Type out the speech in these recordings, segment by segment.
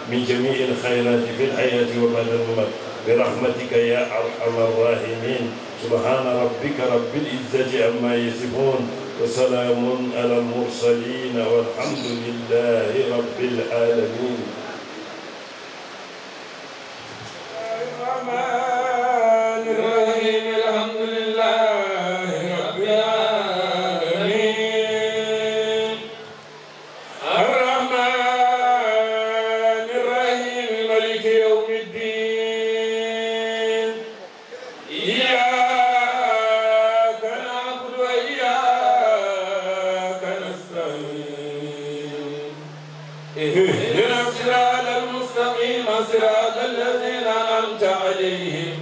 من جميع الخيرات في الحياة وبعد الممات برحمتك يا أرحم الراحمين. سبحان ربك رب العزة عما يصفون وسلام على المرسلين والحمد لله رب العالمين. الرحمن الرحيم الحمد لله رب العالمين. الرحمن الرحيم مالك يوم الدين. إياك نعبد وإياك نستعين. اهدنا الصراط المستقيم صراط الذين أنعمت عليهم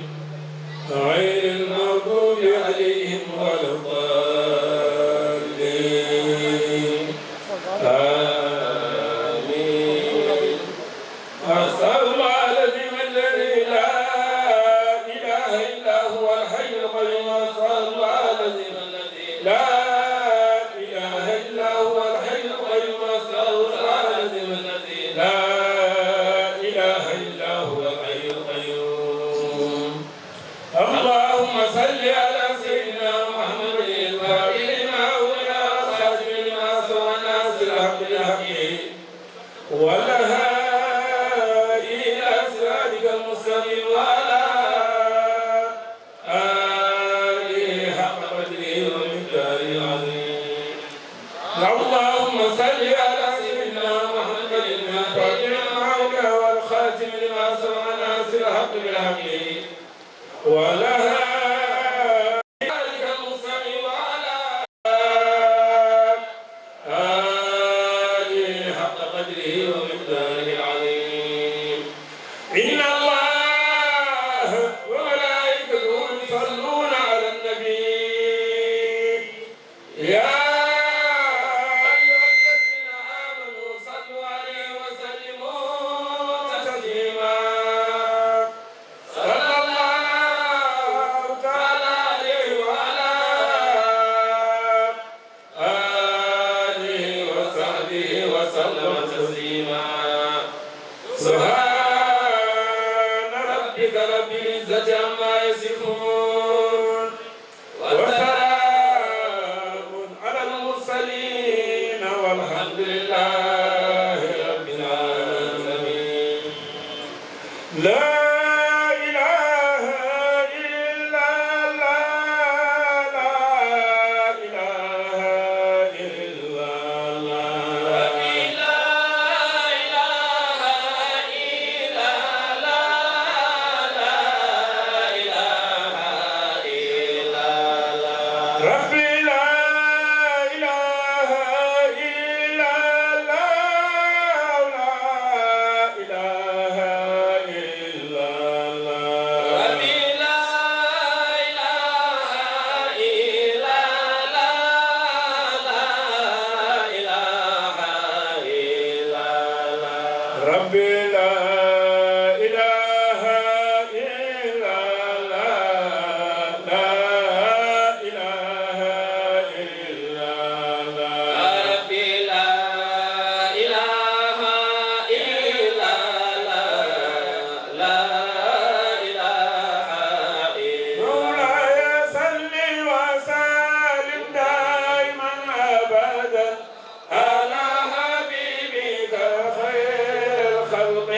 غير المغضوب عليهم ولا الضالين. آمين. أسأل الله العظيم الذي لا إله إلا هو الحي القيوم. أسأل الله العظيم الذي لا إله إلا هو الحي القيوم. أسأل الله العظيم الذي لا إله إلا هو الحي القيوم. اللهم صل على سيدنا محمد الفاتح لما أغلق والخاتم لما سبق ناصر الحق بالحق والهادي إلى صراطك المستقيم وعلى آله حق قدره ومقداره العظيم. اللهم صل على سيدنا محمد الفاتح لما أغلق والخاتم لما سبق ناصر الحق بالحق وعلى آله المستقيم وعلى آله حق قدره ومقداره العظيم. إن الله وملائكته يصلون على النبي يا أيها الذين آمنوا صلوا عليه وسلموا تسليما. صلى الله تعالى عليه وعلى آله وصحبه وسلم تسليما. سبحان ربك رب العزة عما يصفون وسلام على المرسلين والحمد لله رب العالمين. لا إله إلا الله. لا إله إلا الله. لا إله إلا الله. لا إله إلا الله. ربي لا إله إلا الله. لا إله إلا الله. ربي لا إله إلا الله. لا إله إلا الله. ربي لا إله إلا الله. لا إله إلا الله. ربي لا إله إلا الله. لا إله إلا الله. مولاي صل وسلم دائما أبدا على حبيبك خير الخلق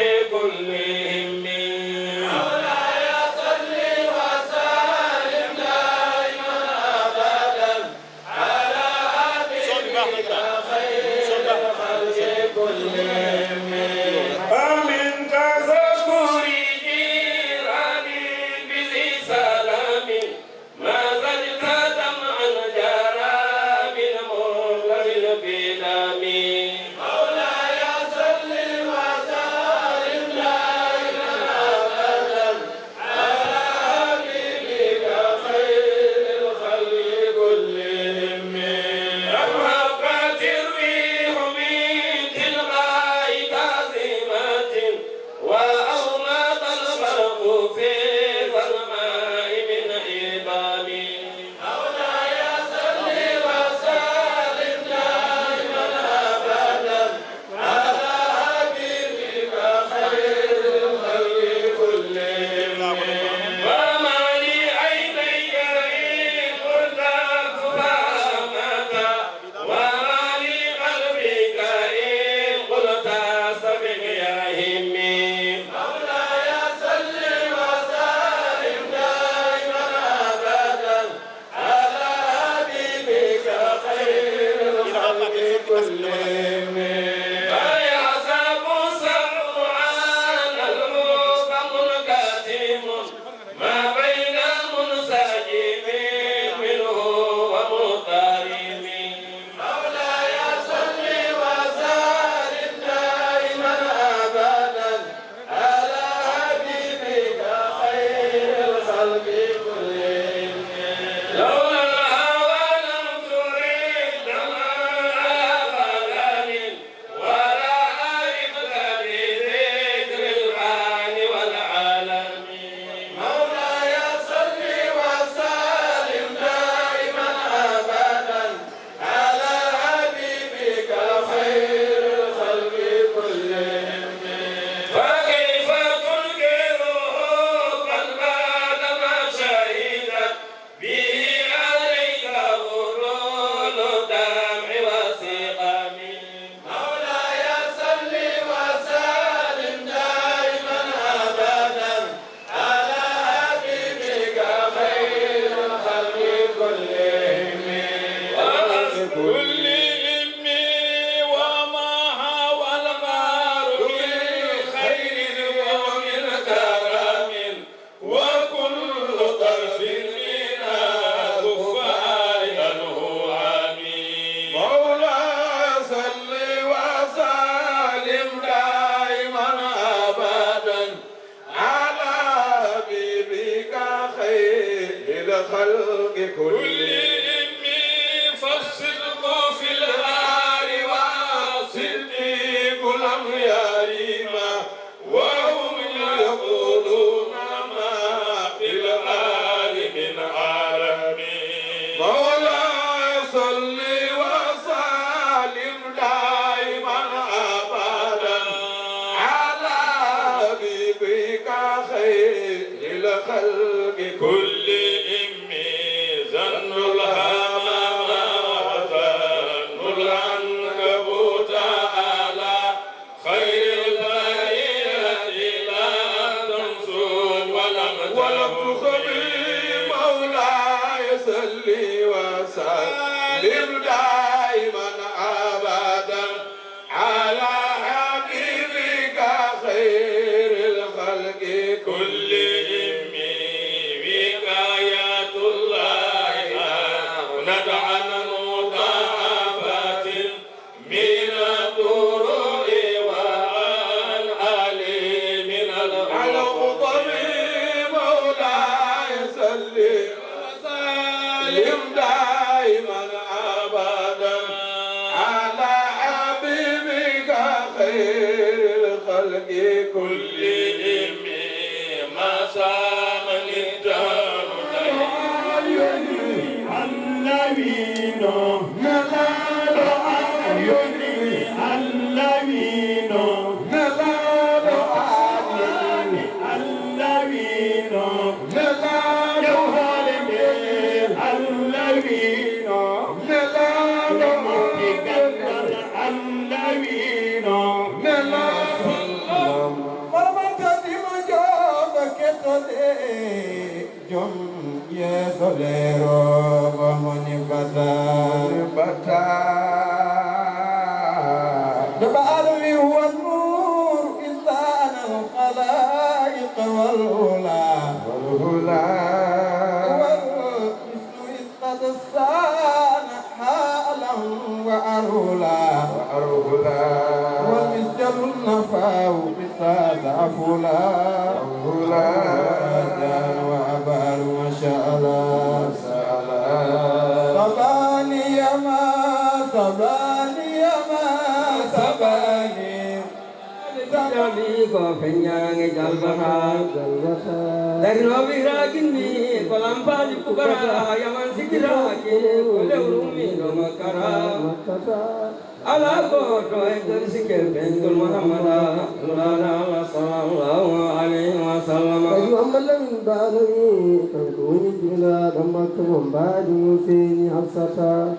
كل إمي فالصدق في الهار والصديق لم يريما وهم يقولون ما في الهار من عالم مولاي صل وسلم دائما أبدا على حبيبك خير الخلق كل إمي ظن الهمام وظن العنكبوت على خير البرية لا تنسون ولم تخبي مولاي صل وسلم دائما أبدا على حبيبك خير الخلق كل كل إمي ما سامن الدار اللوينو نلالو عيوني اللوينو نلالو عيوني اللوينو نلالو جوهري اللوينو نلالو مفتقدر اللوينو نلالو Jom yesolero bahoni bata Nabalwi huwa nur insan al-khalaiq wal-hula Mislu isqad as-sana halan wa arhula والمسجد النفاو بساد عفولا وعبال ما شاء الله صباني ما صباني ما صباني Jali ko penyang jalbaha dari lobi rakin mi kolampa di kubara yaman sikira ke kule urumi do makara ala ko to ekor sikir bengul muhammad sallallahu alaihi wasallam ayu amalan balai tangkuni jila damak membadi fini hafsata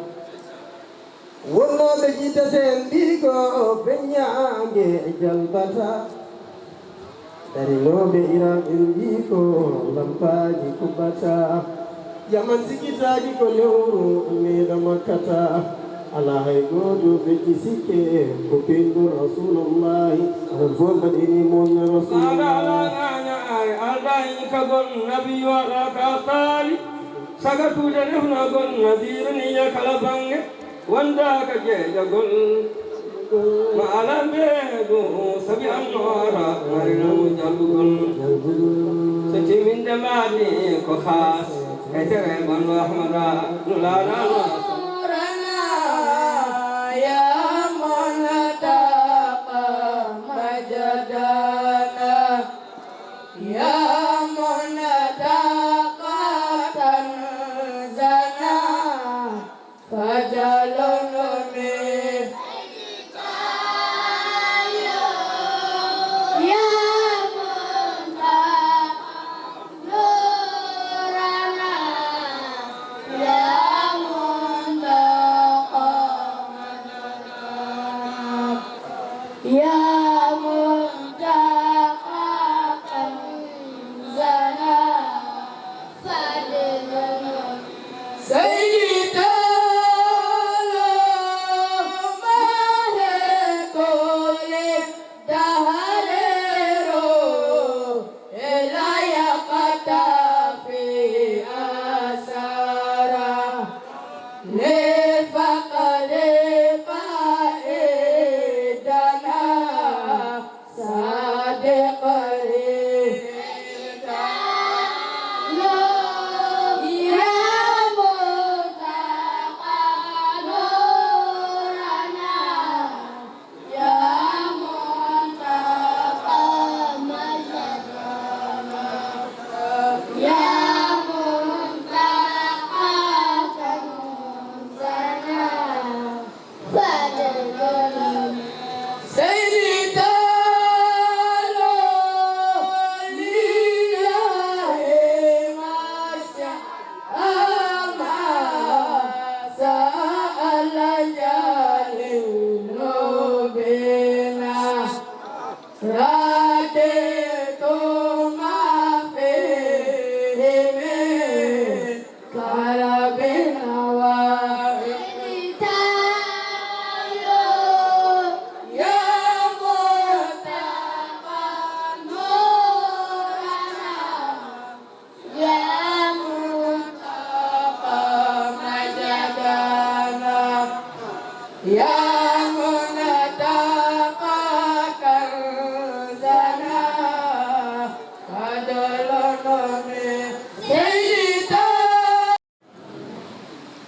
wono be jita sen bigo penyange jalbata dari lobe iram indiko lampaji kubata yaman sikita ko lewru mi damakata ala hay godo be kisike ko pingo rasulullah al-fawbad ini mon rasulullah ala ka gon nabi wa ka tali sagatu de na gon nadir ni ya kala bange wanda ka je jagol ma ala bedo sabi anwara marina jalgol sati min damani ko khas etere man ahmada nulana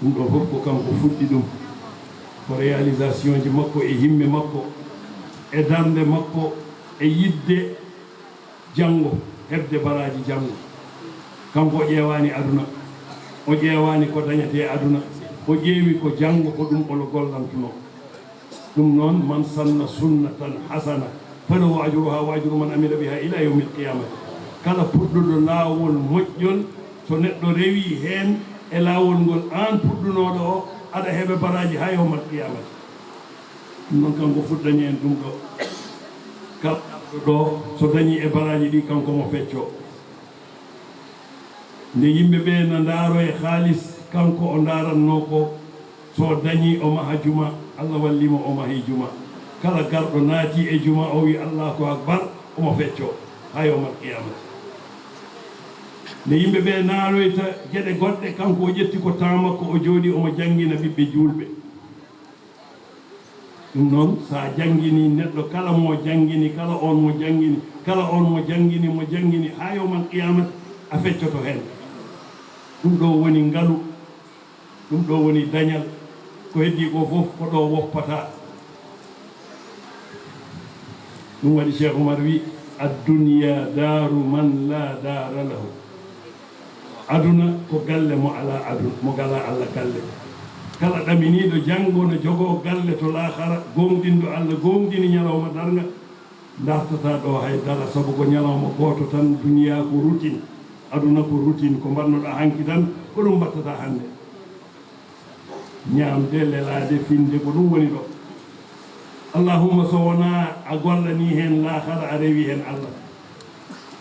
ɗum ɗo fof ko kanko fuɗɗi ɗum ko réalisation ji makko e himme makko e darde makko e yidde janngo heɓde baraji janngo kanko o ƴeewani aduna o ƴeewani ko dañete aduna o ƴeewi ko janngo ko ɗum ono gollantuno ɗum noon man sanna sunnatan hasana falahu ajruha wa ajru man amila biha ila yawmi alqiyamati kala puɗɗuɗo laawol moƴƴol so neɗɗo rewi heen e laawol ngol aan puɗɗunoɗo o aɗa heɓe baraji ha yawma alqiyamati ɗum noon kanko fuɗɗani en ɗum ɗo kala ɗo so dañi e baraji ɗi kanko mo fecco nde yimɓe ɓe no ndaaro e haalis kanko o ndaranno ko so dañi o maha juma Allah wallimo o mahi juma kala garɗo naati e juma o wi allahu akbar omo fecco ha yawmal qiyamati nde yimɓe ɓe naaroyta geɗe goɗɗe kanko o ƴetti ko temps makko o jooɗi omo janngina ɓiɓɓe julɓe ɗum noon sa janngini neɗɗo kala mo janngini kala on mo janngini kala on mo janngini ha yawmal qiyamati a feccoto heen ɗum ɗo woni ngalu ɗum ɗo woni dañal ko heddi ko fof ko ɗo woppata ɗum waɗi cheikh oumar wi adduniya daru man la dara lahu aduna ko galle mo ala aduna mo gala allah galle kala ɗaminiɗo janngo no jogo galle to lahara gonɗinɗo allah gonɗini ñalawma darga dartata ɗo haydara sabu ko ñalawma goto tan duniya ko routine aduna ko routine ko mbannoɗa hanki tan ko ɗum mbattata hannde ñaamde lelade finde ko ɗum woni ɗo allahumma so wona a gollani heen lahara a rewi heen allah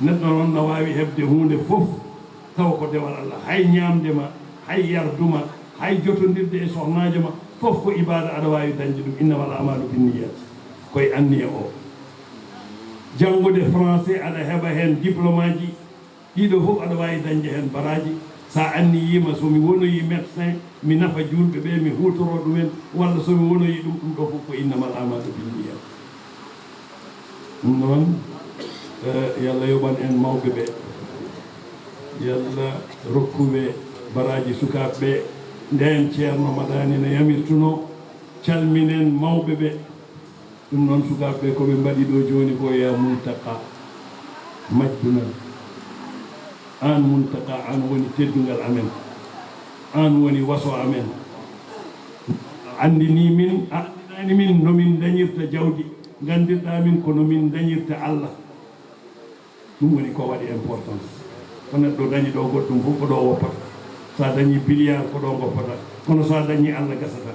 neɗɗo noon no wawi heɓde hunde fof tawa ko dewal allah hay ñaamdema hay yarduma hay jotondirde e sohnajo ma fof ko ibada aɗa wawi dañde ɗum innamal amalu binniyat koye anniya o janngude français aɗa heɓa heen diplôme aji ɗiɗo fof aɗa wawi dañde heen baraji sa anniyima somi wonoyi médecin mi nafa julɓe ɓe mi hutoro ɗumen walla somi wonoyi ɗum ɗo fof ko innamal amalu binniyat ɗum noon yallah yoɓan en mawɓe ɓe yallah rokkuɓe baraji sukaɓe ɓe nden ceerno madani no yamirtuno calminen mawɓe ɓe ɗum noon sukaɓe ɓe koɓe mbaɗi ɗo joni ko ya muntaka majjunal an muntaka an woni teddungal amen an woni waso amen andini min andinani min nomin dañirta jawdi gandirɗa min ko nomin dañirta allah ɗum woni ko waɗi importance ko neɗɗo dañi ɗo goɗɗum fof ko ɗo woppata sa dañi billiard ko ɗo goppata kono sa dañi allah gasata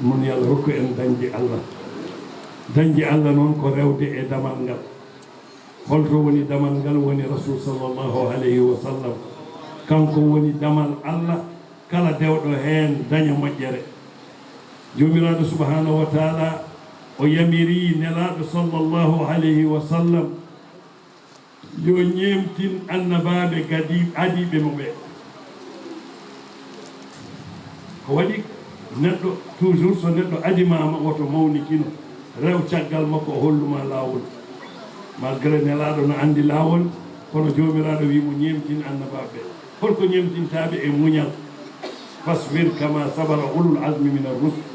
mon yallah rokku en dañde allah noon ko rewde e damal ngal holto woni damal ngal woni rasul sallllahu alayhi wa sallam kanko woni damal allah kala dewɗo heen daña moƴƴere jomiraɗo subhanahu wa taala o yamiri nelaɗo sallllahu alayhi wa sallam yo ñemtin annabaɓe gadi adiɓe mo ɓe ko waɗi neɗɗo toujours so neɗɗo adimama woto mawnikino rew caggal makko o holluma laawol malgré nelaɗo no andi laawol kono jomiraɗo wimo ñemtin annabaɓe holko ñemtintaɓe e muñal fasbir kama sabara ulul azmi min ar-rusul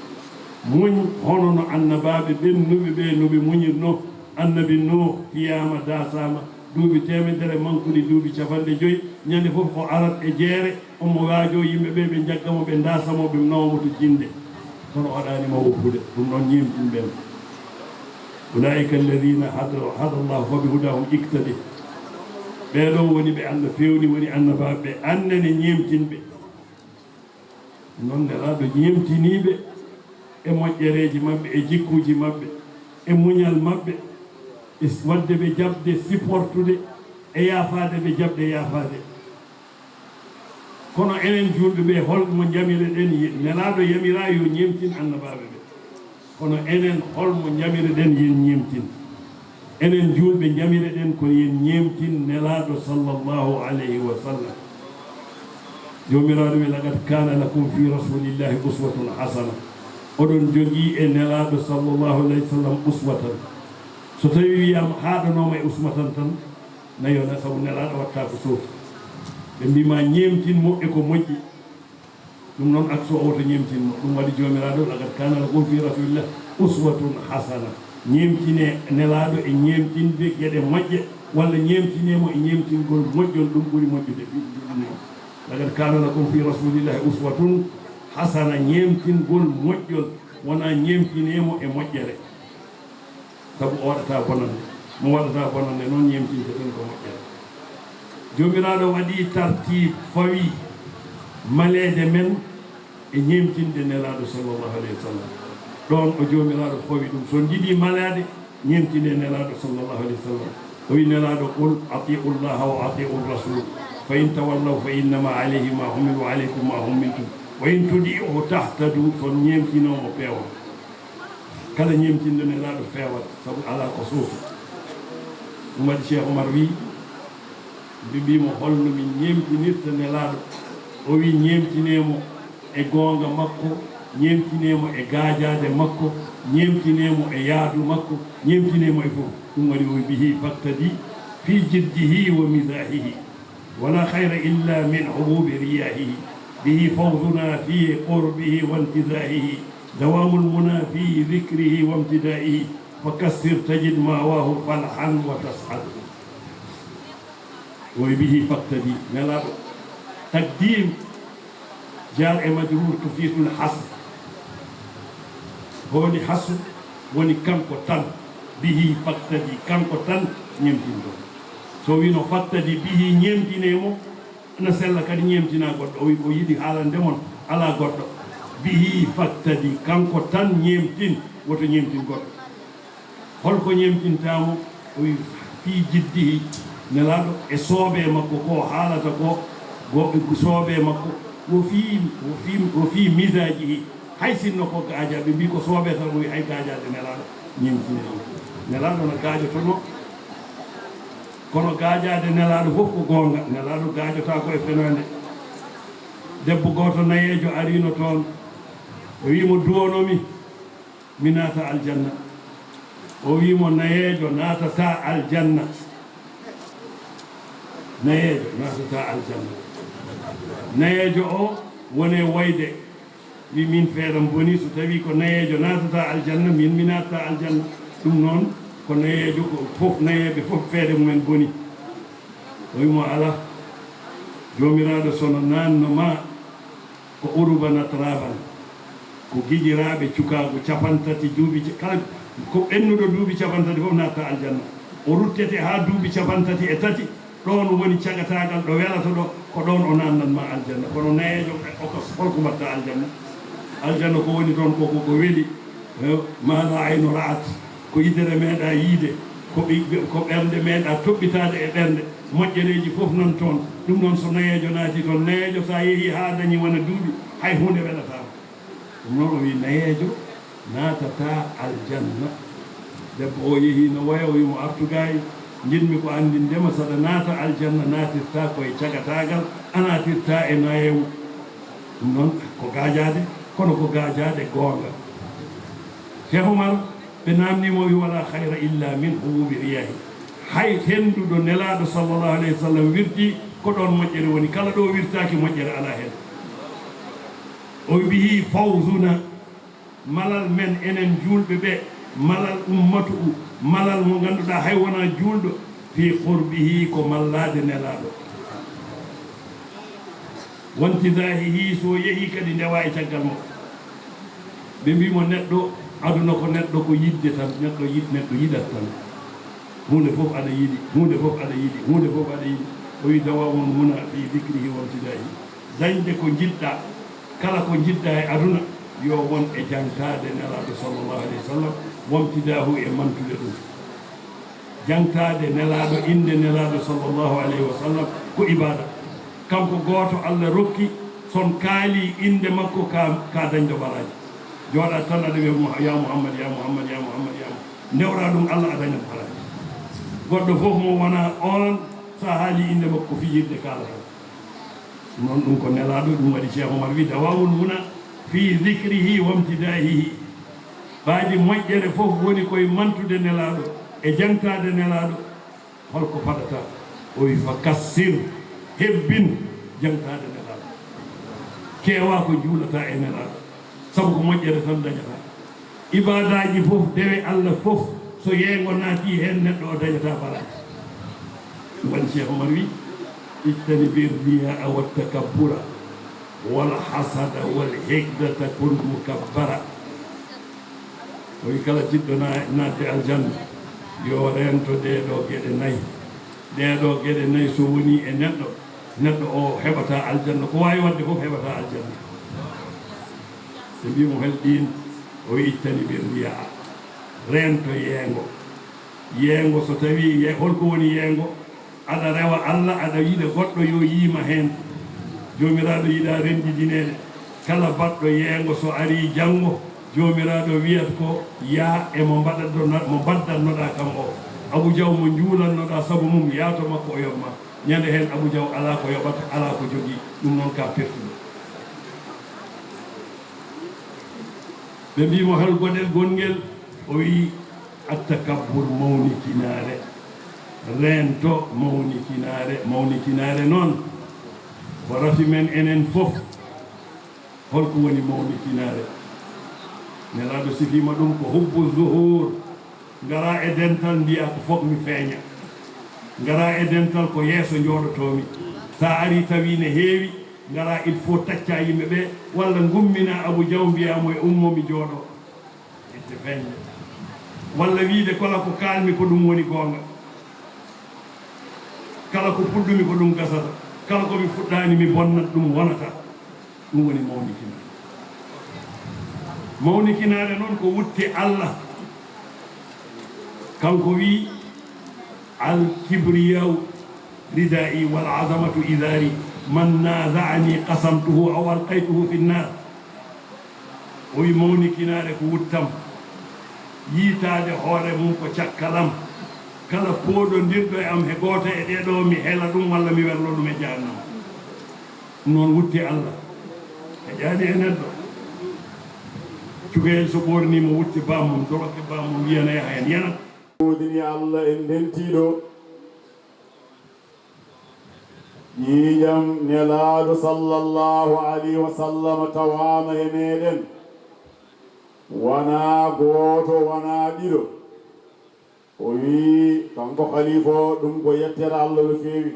muñ hono no annabaɓe ɓennuɓe ɓe noɓe muñirno annabi Nuh qiyama dasama duuɓi temedere mankuɗi duuɓi capanɗe joyyi ñande fof ko arat e jeere omo waajo yimɓe ɓe ɓe jaggamo ɓe dasamo ɓe nawamo to jinde kono waɗanima woppude ɗum noon ñemtin ɓen ulaika alladina hada llahu fa bi hudahum iktadi ɓeɗo woni ɓe allah fewni woni annabaɓe ɓe annene ñemtinɓe noon nelaɗo ñemtiniɓe e moƴƴereji maɓɓe e jikkuji maɓɓe e muñal maɓɓe e wadde ɓe jaɓde supportude e yaafade ɓe jaɓde yaafade kono enen julɓe ɓe holmo jamire ɗen nelaɗo yamira yo ñemtin annabaɓe ɓe kono enen holmo jamire ɗen yen ñemtin enen julɓe jamire ɗen ko yen ñemtin nelaɗo sallllahu alayhi wa sallam jomiraɗo wi laqad kana lakum fi rasulillahi uswatun hasana oɗon jogii e nelaɗo sallllahu alayhi wa sallam uswatan so tawi wiyama haɗanoma e usmatan tan nayona sabu nelaɗo watta ko soofi ɓe mbima ñemtin moƴƴe ko moƴƴi ɗum noon akso o to ñemtinmo ɗum waɗi jomiraɗo laqad kana lakum fi rasulillah uswatun hasana ñemtine nelaɗo e ñemtinde gueɗe moƴƴe walla ñemtinemo e ñemtingol moƴƴol ɗum ɓuuri moƴƴude laqad kana lakum fi rasulillahi uswatun hasana ñemtingol moƴƴol wona ñemtinemo e moƴƴere sabu o waɗata bonande mo waɗata bonande noon ñemtinde ɗon ko moƴƴere jomiraɗo waɗi tartib fawi malede men e ñemtinde nelaɗo sallllahu alayhi wa sallam ɗon o jomiraɗo fawi ɗum so jiiɗi malade ñemtinde nelaɗo sallllahu alayhi wa sallam o wi nelaɗo qul atiu llaha wa atiu rasul fa in tawallaw fa innama alayhi ma humil wa aleykum ma humiltum wa in tudi'uhu tahtadu son ñemtinomo peewa kala ñemtinde nelaɗo feewat sabu ala ko suufa ɗum waɗi cheikh oumar wi mbimo holno min ñemtinirta nelaɗo o wi ñemtinemo e goonga makko ñemtinemo e gaajade makko ñemtinemo e yaadu makko ñemtinemo e fof ɗum waɗi o bihi faktadi fi jiddihi wa misahihi wala hayra illa min hububi riyahihi bihi fawzuna fi qurbihi wa intisahihi dawamu lmuna fi dhikrihi wa imtidaihi fa kassir tajid mawahu falhan wa tas'ad o bihi faktadi nelaɗo taqdim jar e majrur tufitul hasr woni hasr woni kanko tan bihi faktadi kanko tan ñemtindo so wino faktadi bihi ñemtinemo na sella kadi ñemtina goɗɗo o yiɗi haalande mon ala goɗɗo bihi faktadi kanko tan ñemtin woto ñemtin goɗɗo holko ñemtintamo o wi fi jiddihi nelaɗo e soobe makko ko haalata ko goɓe soobe makko wo fi misaji hay sinno ko gaaja ɓe mbi ko soobe tan wi hay gaajade nelaɗo ñemtinema nelaɗo no gaajotono kono gaajade nelaɗo fof ko goonga nelaɗo gaajota ko e fenande debbo goto nayejo arino toon o wimo duwonomi mi naata aljanna o wimo nayejo naatata aljanna nayejo naatata aljanna nayejo o wone wayde wi min feeram boni so tawi ko nayejo naatata aljanna min mi naatata aljanna ɗum noon ko nayejo ko fof nayeɓe fof feede mumen boni o wimo ala jomiraɗo sono nanno ma ko urubana traban ko guiƴiraɓe cukago capantati duuɓi kala ko ɓennuɗo duuɓi capantati fof natta aljanna o ruttete ha duuɓi capantati e tati ɗon woni cagatagal ɗo welata ɗo ko ɗon o nannanma aljanna kono nayejo holko mbatta aljanna aljanna ko woni toon ko weeli mala ayno ra'at ko yidere meeɗa yiide ko ɓernde meeɗa toɓɓitade e ɓernde moƴƴereji fof nan toon ɗum noon so nayejo naati toon nayejo sa yeehi ha dañi wona duuɓi hay hunde welatama ɗum noon o wi nayejo naatata aljanna debbo o yeehi no waya o wimo artugayi jinmi ko andi ndema saɗa naata aljanna naatirta koye cagatagal a naatirta e nayewu ɗum noon ko gaajade kono ko gaajade goonga cheikh oumar ɓe namnimo wi wala hayra illa min hububi riyahi hay henduɗo nelaɗo sallllahu alayhi wa sallam wirti ko ɗon moƴƴere woni kala ɗo wirtaki moƴƴere ala hen o bihi fawzuna malal men enen julɓe ɓe malal ummatu u malal mo ganduɗa hay wona julɗo fi qurbihi ko mallade nelaɗo wontidahihi so yeehi kadi ndewa e caggal makko ɓe mbimo neɗɗo aduna ko neɗɗo ko yidde tan neɗɗo yiɗat tan hunde fof aɗa yiɗi hunde fof aɗa yiɗi hunde fof aɗa yiɗi o wi dawamon muna fi dicrihi wontidahi dañde ko jiɗɗa kala ko jiɗɗa e aduna yo won e jangtade nelaɗo sallllahu alayhi wa sallam womtidahu e mantude ɗum jangtade nelaɗo inde nelaɗo sallllahu alayhi wa sallam ko ibada kanko goto Allah rokki son kaali inde makko ka dañde baraji jooɗa tan aɗa wiya ya Muhammad ya Muhammad ya Muhammad ya ndewra ɗum Allah a dañat baraji goɗɗo fof mo wona on sa haali inde makko fijirde kalata noon ɗum ko nelaɗo ɗum waɗi cheikh oumar wi dawawul muna fi dicrihi wamtidahihi baaji moƴƴere fof woni koye mantude nelaɗo e jangtade nelaɗo holko faɗata o wi fa kassir hebbin jangtade nelaɗo keewa ko juulata e nelaaɗo sabu ko moƴƴere tan dañata ibadaji fof dewe Allah fof so yeengo naati heen neɗɗo o dañata balaji ɗum waɗi Cheikh Oumar wi ijtanibir riyaa wa takabbura wal hasada wal hikdata kun mukabbara o wi kala jiɗɗo naatde aljanna yo rento ɗeɗo geɗe nayi so woni e neɗɗo o heɓata aljanna ko wawi wadde fof heɓata aljanna ɓe mbimo helɗin o ijtanibir riyaa rento yeengo so tawi holko woni yeengo aɗa rewa Allah aɗa yiɗa goɗɗo yo yiima heen jomiraɗo yiɗa rendidineede kala baɗɗo yeengo so ari janngo jomiraɗo wiyata ko ya emo baddannoɗa kam o Abou Diaw mo juulannoɗa sabu mum yaato makko o yoɓma ñande heen Abou Diaw ala ko yoɓata ala ko jogii ɗum noon ka pertuɗo ɓe mbimo hel goɗel gongel o wi attakabbur mawnikinaare rento mawnikinaare noon ko rafi men enen fof holko woni mawnikinaare nelaaɗo sifima ɗum ko hubbu zuhur ngara e dental mbiya ko fof mi feeña ngara e dental ko yeeso jooɗotomi sa ari tawi ne heewi ngara il faut tacca yimɓe ɓe walla gummina Abou Diaw mbiyamo e ummomi jooɗo itte feeñde walla wiide kala ko kalmi ko ɗum woni goonga kala ko puɗɗumi ko ɗum gasata kala komi fuɗɗani mi bonnat ɗum wonata ɗum woni mawnikinaare noon ko wutte Allah kanko wi al kibriyaw ridai wal azamatu idari man naza'ani qasamtuhu aw alqaytuhu fi nnar o wi mawnikinaare ko wuttam yiitaade hoore mum ko cakkalam kala pooɗondirɗo e am he gooto e ɗeɗo mi hela ɗum walla mi werlo ɗum e jahannama ɗum noon wutti Allah e ƴaani e neɗɗo cukeyel so ɓornimo wutti bammum doroke bammum wiyana yaha hen yanat udini Allah en ndentiɗo ƴiiƴam nelaaɗo sallallahu alayhi wa sallam tawama e meɗen wona gooto wona ɗiɗo o wi kanko khalifa o ɗum ko yettere Allah no feewi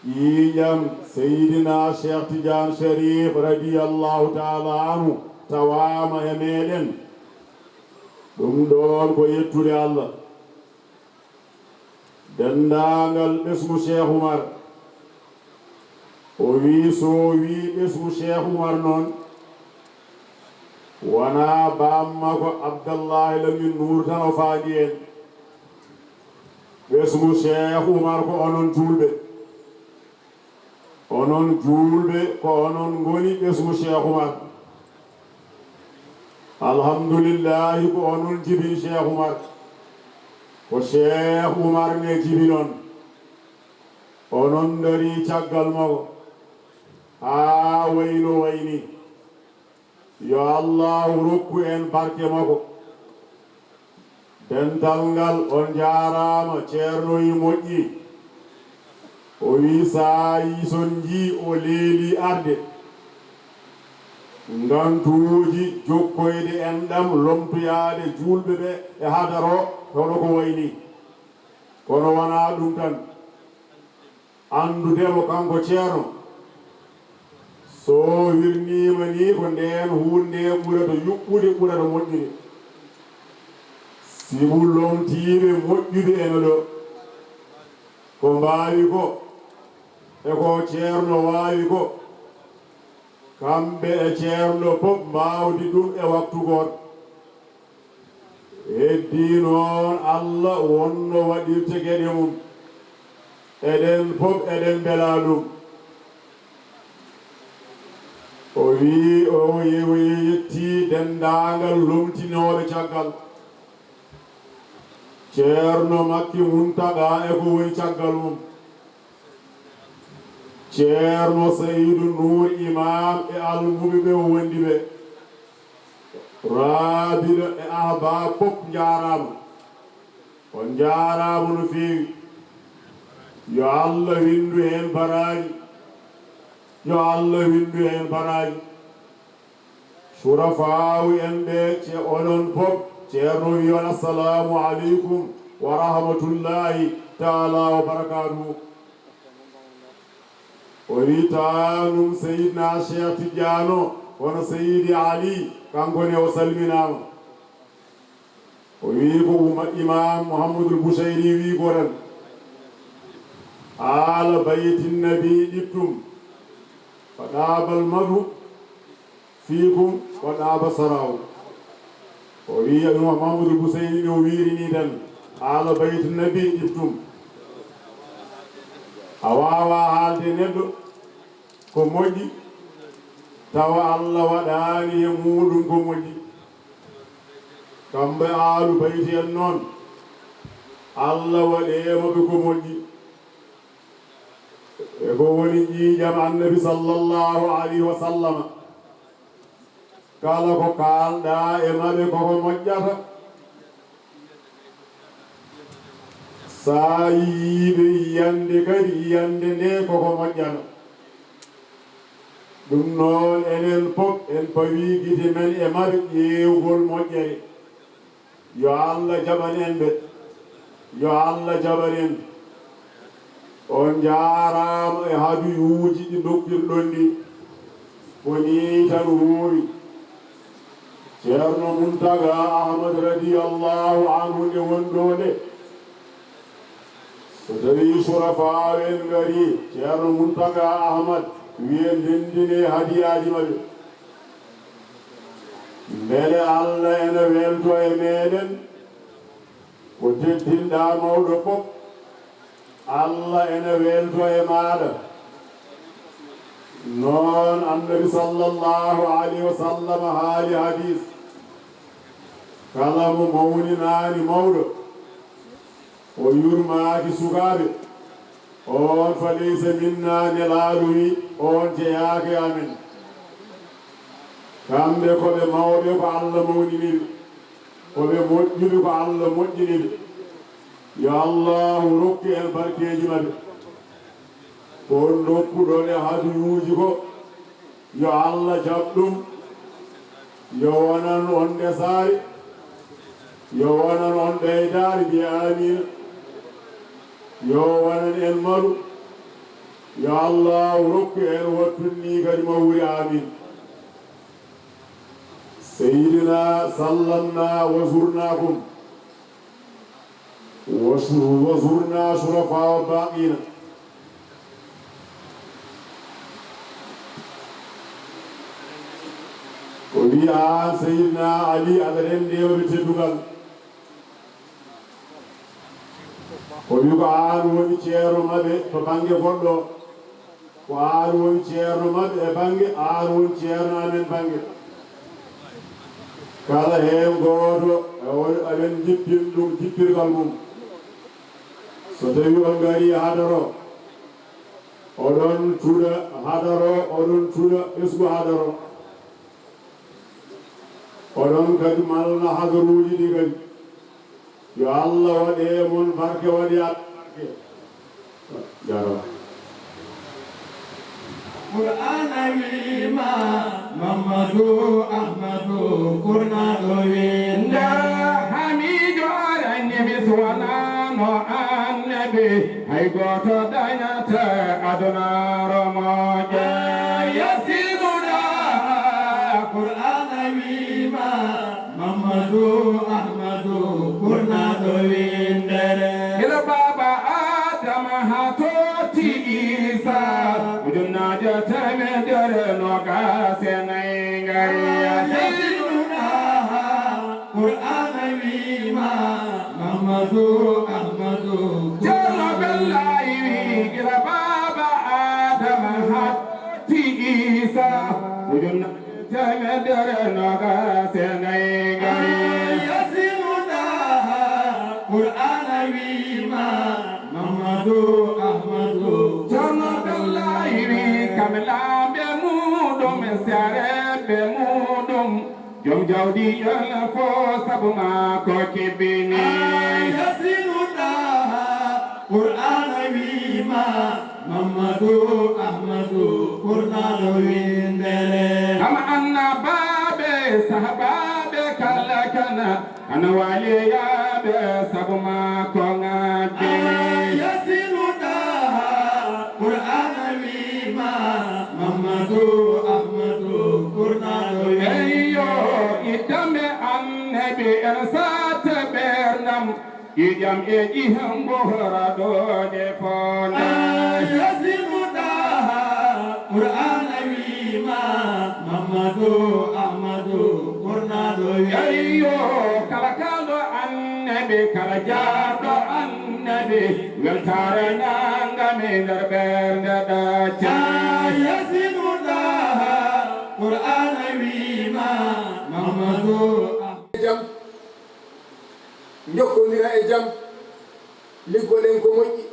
ƴiiƴam seydina Cheikh Tidiane Chérif radiyallahu taala anhu tawama e meɗen ɗum ɗon ko yettude Allah dendagal ɓesgu Cheikh Oumar o wi so wi ɓesgu Cheikh Oumar noon wona bamma ko Abdallahi Lamin Nour tan o faadi en ɓesgu Cheikh Oumar ko onon julɓe ko onon goni ɓesgu Cheikh Oumar alhamdulillahi ko onon jibin Cheikh Oumar ko Cheikh Oumar ne jibi noon onon dari caggal mako ha wayno wayni yo Allahu rokku en barke mako dental ngal on jarama ceernoyi moƴƴi o wi sa yi son ji o leeli arde ngantuuji jokkoyde enɗam lomtoyaade julɓe ɓe e hadaro hono ko wayni kono wona ɗum tan andudemo kanko ceerno so wirnima ni ko nden hunde ɓurata yuɓɓude ɓurata moƴƴude sibu lomtiɓe moƴƴude ene ɗo ko mbawi ko e ko ceerno wawi ko kamɓe e ceerno fof mbawdi ɗum e waktu goto heddi noon Allah wonno waɗirte gueɗe mum eɗen fof eɗen beela ɗum o wi o yetti dendagal lomtinoɓe caggal ceerno Makki Muntaga e ko woni caggal mum ceerno Seydou Nour imam e almuɓe ɓe wondi ɓe raabiɗo e ahba fof jarama on jarama no feewi yo Allah windu hen baraji yo Allah windu en baraji shurafawu en ɓe ce onon fof ceerno wi on assalamu aleykum wa rahmatullahi taala wa barakatuhu o wi tanum seyidna cheikh tidiano hono seyidi ali kankone o salminama o wi ko imam mouhamadoul bouchayri wi ko tan ala baytin nabi ɗittum fa ɗabal madu fiikum wa ɗaba saraw o wi mouhamadoul bouchayri o wirini tan ala baytin nabi ɗittum a wawa haalde neɗɗo ko moƴƴi tawa Allah waɗani e muɗum ko moƴƴi kamɓe aalu bayti en noon Allah waɗemaɓe ko moƴƴi e ko woni ƴiiƴam annabi sallallahu alayhi wa sallama kala ko kalɗa e maɓe koko moƴƴata sa yiiɓe yiyande kadi yiyande nde koko moƴƴata ɗum noon enen fof en pawi gite men e maɓe ƴeewgol moƴƴere yo Allah jaɓan en ɓe yo Allah jaɓan en on jaarama e hadiyuuji ɗi dokkirɗon ɗi ko ni tan huuwi ceerno Muntaga Ahmad radiyallahu anhu nde wonɗo nde so tawi surafaɓe en ngari ceerno Muntaga Ahmad wiye ndendine hadiyaji maɓɓe beele Allah ene welto e meɗen ko teddinɗa mawɗo fof Allah ene welto e maɗa noon annabi sallallahu alayhi wa sallam haali hadis kala mo mawninani mawɗo o yurmaki sukaɓe on fa laysa minna nelaɗo wi on jeeyaka amen kamɓe koɓe mawɓe ko Allah mawniniɓe koɓe moƴƴuɓe ko Allah moƴƴiniɓe yo Allahu rokku en barkeji maɓɓe kon dokkuɗon e hadiyuji ko yo Allah jaɓɗum yo wonan on ndesari yo wonan on ɓeydari mbiya amina yo wonan en maɗu yo Allahu rokku en wattunni kadi mawri amin سيدنا سلمنا وزرناكم وزرنا شرفاء باقين وبيا سيدنا علي أدرين ديو بتدوغل وبيو آن ونشيرو مبه فبانجي فردو وآن ونشيرو مبه بانجي آن ونشيرو آمين بانجي kala hen goto aɗen jippin ɗum jippirgal mum so tawi on gari hadaro oɗon tuuɗa hadaro oɗon tuuɗa ɓesgu hadaro oɗon kadi malna hadaruji ɗi kadi yo Allah waɗe mon barke waɗi barke jarama Qur'an wima Mamadou Ahmadou Qur'an winda Hamidu arannabi suwanano annabi hay goto dañata aduna romoje yasiduna Qur'an wima Mamadou Ahmadou Qur'an windere ila baba Adama hatoti Isa Junajatamadar nogasenengariya Sayyiduna Qur'an wima Mamadou Ahmadou Jalla billahi ila baba Adam hatti Isa Junajatamadar nogasenengariya Sayyiduna Qur'an wima Mamadou Ahmadou Jalla kamla be mudum sare be mudum jom jawdi yalla fo sabuma ko kibini yasinuna Qur'an wi wima Mamadou Ahmadou Kurna windere kama anna babe sahababe kala kana ana waliya be sabuma konga be yasinu daha Qur'an wima Mamadou Ahmadou Kurna ayo idame annabi ersat bernam idam eji hambora do de fona yasinu daha Qur'an wima Mamadou Ahmadou Kurna ayo kala kalo annabi kala jado annabi weltare nangame darberde da yasinu daha Qur'an wima Mamadou jam jokkodira e jam liggoɗen ko moƴƴi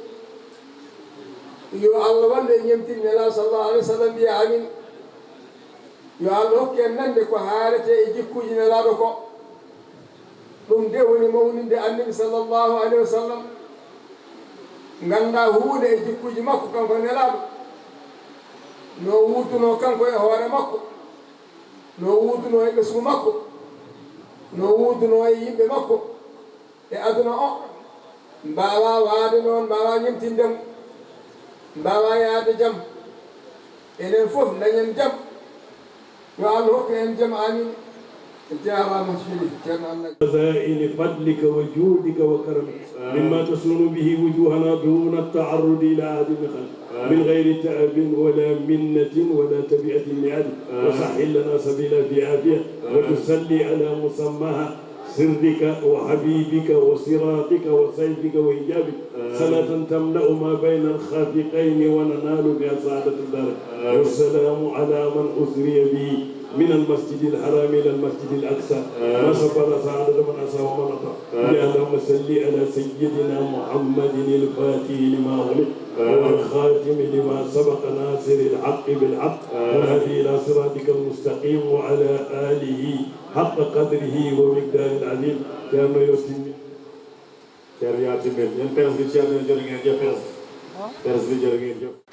yo Allah wallu e ñemtin nela sallallahu alaihi wa sallam mbiya amin yo Allah hokki en nande ko haalete e jikkuji nelaɗo ko ɗum de woni mawninde annabi sallallahu alaihi wa sallam ganda huude e jikkuji makko kanko nelaɗo no wutuno kanko e hoore makko no wutuno e ɓesgu makko no wutuno e yimɓe makko e aduna o mbawa waade noon mbawa ñemtindem mbawa yaade jam enen fof dañen jam yo Allah hokku en jam amin jarama sirif ceerno Allah خزائن فضلك وجودك وكرمك مما تصون به وجوهنا دون التعرض إلى أحد من غير تعب ولا منة ولا تبعة لعد وسهل لنا سبيلا في عافية وتصلي على مسماها سرك وحبيبك وصراطك وسيفك وإجابك صلاة تملأ ما بين الخافقين وننال بها سعادة الدار والسلام على من أسري به من المسجد الحرام إلى المسجد الأقصى ما سبر سعادة من أسى ومن أطاع اللهم صل على سيدنا محمد الفاتح لما غلق والخاتم لما سبق ناصر الحق بالحق والهدي إلى صراطك المستقيم وعلى آله حق قدره ومقدار العظيم كما يتم ceerno yaatimel en pers bi ceerno jërë ngeen jëf pers bi jërë ngeen jëf